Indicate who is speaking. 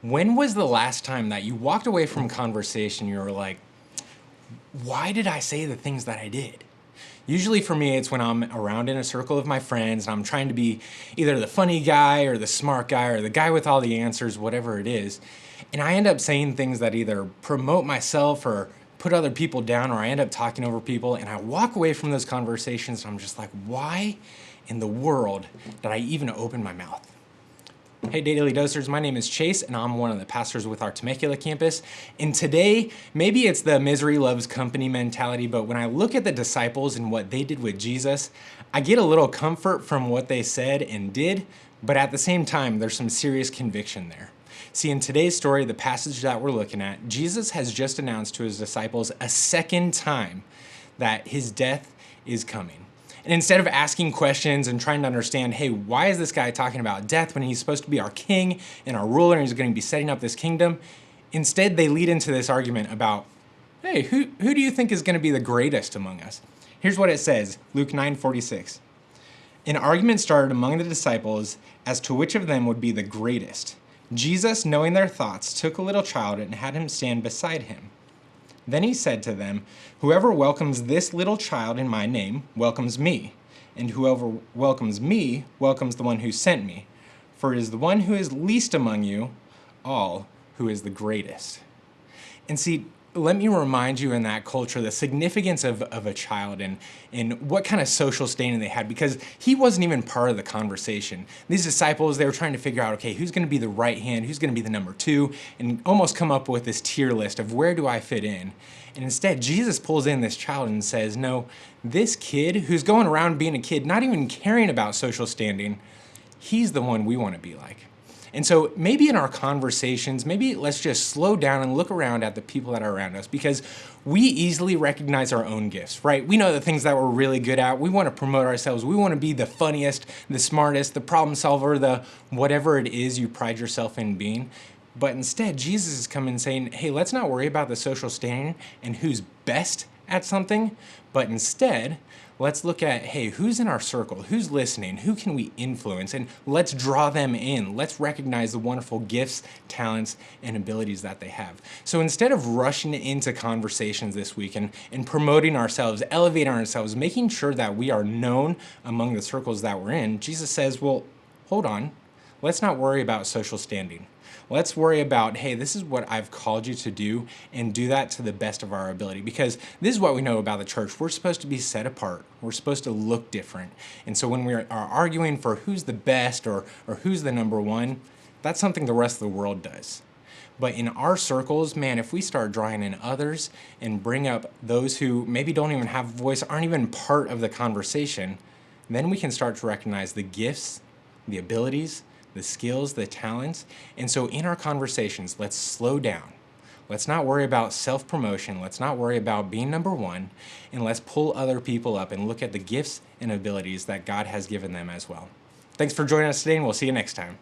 Speaker 1: When was the last time that you walked away from conversation, you were like, why did I say the things that I did? Usually for me, it's when I'm around in a circle of my friends and I'm trying to be either the funny guy or the smart guy or the guy with all the answers, whatever it is. And I end up saying things that either promote myself or put other people down, or I end up talking over people, and I walk away from those conversations and I'm just like, why in the world did I even open my mouth? Hey Daily Dosers, my name is Chase and I'm one of the pastors with our Temecula campus. And today, maybe it's the misery loves company mentality, but when I look at the disciples and what they did with Jesus, I get a little comfort from what they said and did, but at the same time, there's some serious conviction there. See, in today's story, the passage that we're looking at, Jesus has just announced to his disciples a second time that his death is coming. And instead of asking questions and trying to understand, hey, why is this guy talking about death when he's supposed to be our king and our ruler and he's going to be setting up this kingdom? Instead, they lead into this argument about, hey, who do you think is going to be the greatest among us? Here's what it says, Luke 9:46. An argument started among the disciples as to which of them would be the greatest. Jesus, knowing their thoughts, took a little child and had him stand beside him. Then he said to them, whoever welcomes this little child in my name welcomes me, and whoever welcomes me welcomes the one who sent me. For it is the one who is least among you all who is the greatest. And see, let me remind you in that culture the significance of a child and what kind of social standing they had, because he wasn't even part of the conversation. These disciples, they were trying to figure out, okay, who's going to be the right hand, who's going to be the number two, and almost come up with this tier list of where do I fit in. And instead, Jesus pulls in this child and says, no, this kid who's going around being a kid, not even caring about social standing, he's the one we want to be like. And so maybe in our conversations, maybe let's just slow down and look around at the people that are around us, because we easily recognize our own gifts, right? We know the things that we're really good at. We want to promote ourselves. We want to be the funniest, the smartest, the problem solver, the whatever it is you pride yourself in being. But instead, Jesus is coming and saying, hey, let's not worry about the social standing and who's best at something, but instead, let's look at, hey, who's in our circle? Who's listening? Who can we influence? And let's draw them in. Let's recognize the wonderful gifts, talents, and abilities that they have. So instead of rushing into conversations this week and promoting ourselves, elevating ourselves, making sure that we are known among the circles that we're in, Jesus says, well, hold on. Let's not worry about social standing. Let's worry about, hey, this is what I've called you to do, and do that to the best of our ability. Because this is what we know about the church. We're supposed to be set apart. We're supposed to look different. And so when we are arguing for who's the best or who's the number one, that's something the rest of the world does. But in our circles, man, if we start drawing in others and bring up those who maybe don't even have a voice, aren't even part of the conversation, then we can start to recognize the gifts, the abilities, the skills, the talents. And so in our conversations, let's slow down. Let's not worry about self-promotion. Let's not worry about being number one. And let's pull other people up and look at the gifts and abilities that God has given them as well. Thanks for joining us today, and we'll see you next time.